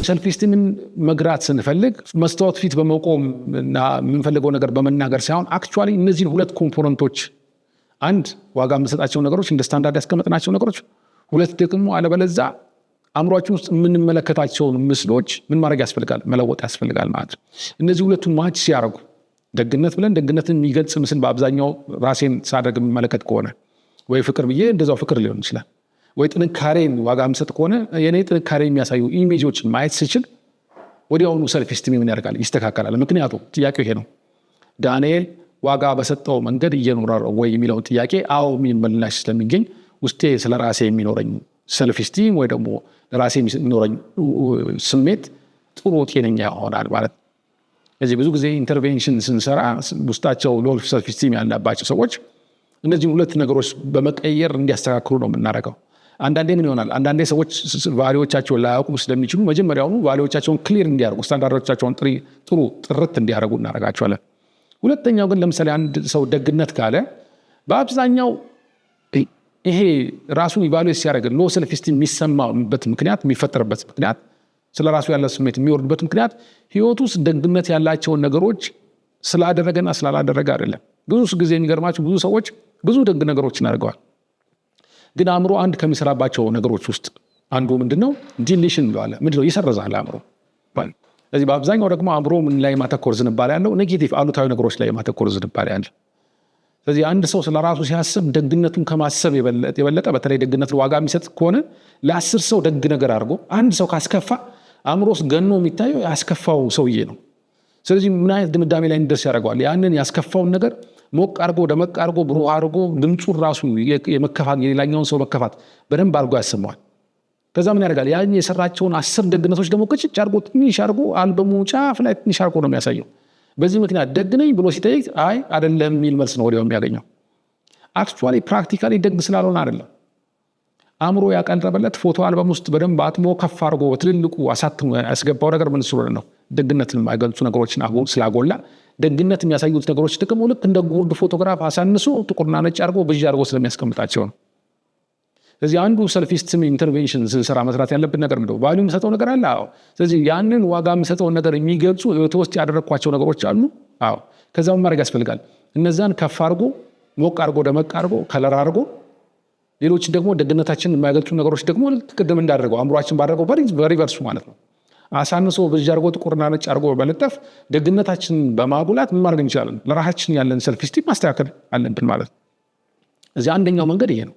ሰልፍ ስቲምን መግራት ስንፈልግ መስታወት ፊት በመቆም እና የምንፈልገው ነገር በመናገር ሳይሆን አክቹዋሊ እነዚህን ሁለት ኮምፖነንቶች አንድ ዋጋ የምንሰጣቸው ነገሮች እንደ ስታንዳርድ ያስቀመጥናቸው ነገሮች፣ ሁለት ደግሞ አለበለዛ አእምሯችን ውስጥ የምንመለከታቸውን ምስሎች ምን ማድረግ ያስፈልጋል? መለወጥ ያስፈልጋል ማለት ነው። እነዚህ ሁለቱን ማች ሲያደርጉ ደግነት ብለን ደግነትን የሚገልጽ ምስል በአብዛኛው ራሴን ሳደርግ የምመለከት ከሆነ ወይ ፍቅር ብዬ እንደዛው ፍቅር ሊሆን ይችላል፣ ወይ ጥንካሬን ዋጋ የምሰጥ ከሆነ የኔ ጥንካሬ የሚያሳዩ ኢሜጆችን ማየት ስችል ወዲያውኑ ሰልፍ ስቲም ምን ያደርጋል? ይስተካከላል። ምክንያቱም ጥያቄው ይሄ ነው። ዳንኤል ዋጋ በሰጠው መንገድ እየኖረ ወይ የሚለውን ጥያቄ አዎ የሚል ምላሽ ስለሚገኝ ውስጤ ስለ ራሴ የሚኖረኝ ሰልፍ ስቲም ወይ ደግሞ ለራሴ የሚኖረኝ ስሜት ጥሩ ጤነኛ ይሆናል ማለት ነው። ስለዚህ ብዙ ጊዜ ኢንተርቬንሽን ስንሰራ ውስጣቸው ሎው ሰልፍ ስቲም ያለባቸው ሰዎች እነዚህ ሁለት ነገሮች በመቀየር እንዲያስተካክሉ ነው የምናደርገው። አንዳንዴ ምን ይሆናል? አንዳንዴ ሰዎች ቫልዩዎቻቸውን ላያውቁ ስለሚችሉ መጀመሪያውኑ ቫልዩዎቻቸውን ክሊር እንዲያደርጉ ስታንዳርዶቻቸውን ጥሩ ጥርት እንዲያደርጉ እናደርጋቸዋለን። ሁለተኛው ግን ለምሳሌ አንድ ሰው ደግነት ካለ በአብዛኛው ይሄ ራሱን ኢቫሉዌት ሲያደርግ ሎ ሰልፍ ስቲም የሚሰማበት ምክንያት የሚፈጠርበት ምክንያት ስለ ራሱ ያለ ስሜት የሚወርድበት ምክንያት ህይወቱ ውስጥ ደግነት ያላቸውን ነገሮች ስላደረገና ስላላደረገ አይደለም። ብዙ ጊዜ የሚገርማቸው ብዙ ሰዎች ብዙ ደግ ነገሮችን አድርገዋል፣ ግን አእምሮ አንድ ከሚሰራባቸው ነገሮች ውስጥ አንዱ ምንድነው? ዲሊሽን ይለዋል። ምንድነው? ይሰርዛል አእምሮ። ስለዚህ በአብዛኛው ደግሞ አእምሮ ምን ላይ ማተኮር ዝንባሌ ያለው? ኔጌቲቭ አሉታዊ ነገሮች ላይ ማተኮር ዝንባሌ ያለ። ስለዚህ አንድ ሰው ስለ ራሱ ሲያስብ ደግነቱን ከማሰብ የበለጠ በተለይ ደግነትን ዋጋ የሚሰጥ ከሆነ ለ10 ሰው ደግ ነገር አድርጎ አንድ ሰው ካስከፋ አእምሮ ውስጥ ገኖ የሚታየው ያስከፋው ሰውዬ ነው። ስለዚህ ምን አይነት ድምዳሜ ላይ እንደርስ ያደርገዋል? ያንን ያስከፋውን ነገር ሞቅ አድርጎ ደመቅ አድርጎ ብሩህ አድርጎ ድምፁን ራሱ የመከፋት የሌላኛውን ሰው መከፋት በደንብ አድርጎ ያሰማዋል። ከዛ ምን ያደርጋል? ያን የሰራቸውን 10 ደግነቶች ደግሞ ቅጭጭ አድርጎ ትንሽ አድርጎ አልበሙ ጫፍ ላይ ትንሽ አድርጎ ነው የሚያሳየው። በዚህ ምክንያት ደግ ነኝ ብሎ ሲጠይቅ አይ አይደለም የሚል መልስ ነው ወዲያው የሚያገኘው። አክቹዋሊ ፕራክቲካሊ ደግ ስላልሆነ አይደለም። አእምሮ ያቀረበለት ፎቶ አልበም ውስጥ በደንብ አጥሞ ከፍ አድርጎ በትልልቁ አሳትሞ ያስገባው ነገር ምን ስለሆነ ነው? ደግነትን የማይገልጹ ነገሮችን ስላጎላ ደግነት የሚያሳዩት ነገሮች ደግሞ ልክ እንደ ጉርድ ፎቶግራፍ አሳንሶ ጥቁርና ነጭ አድርጎ ብዥ አድርጎ ስለሚያስቀምጣቸው ነው። ስለዚህ አንዱ ሰልፍ ስቲም ኢንተርቬንሽን ስንሰራ መስራት ያለብን ነገር ምንድነው? ቫልዩ የምሰጠው ነገር አለ። አዎ። ስለዚህ ያንን ዋጋ የምሰጠውን ነገር የሚገልጹ ህይወት ውስጥ ያደረግኳቸው ነገሮች አሉ። አዎ። ከዛ ምን ማድረግ ያስፈልጋል? እነዛን ከፍ አድርጎ ሞቅ አድርጎ ደመቅ አድርጎ ከለር አድርጎ ሌሎች ደግሞ ደግነታችንን የማይገልጹ ነገሮች ደግሞ ቅድም እንዳደረገው አእምሯችን ባደረገው በሪቨርሱ ማለት ነው አሳንሶ ብዥ አድርጎ ጥቁርና ነጭ አድርጎ በመለጠፍ ደግነታችንን በማጉላት ምን ማድረግ እንችላለን? ለራሳችን ያለን ሰልፍ ስቲም ማስተካከል አለብን ማለት ነው። እዚህ አንደኛው መንገድ ይሄ ነው።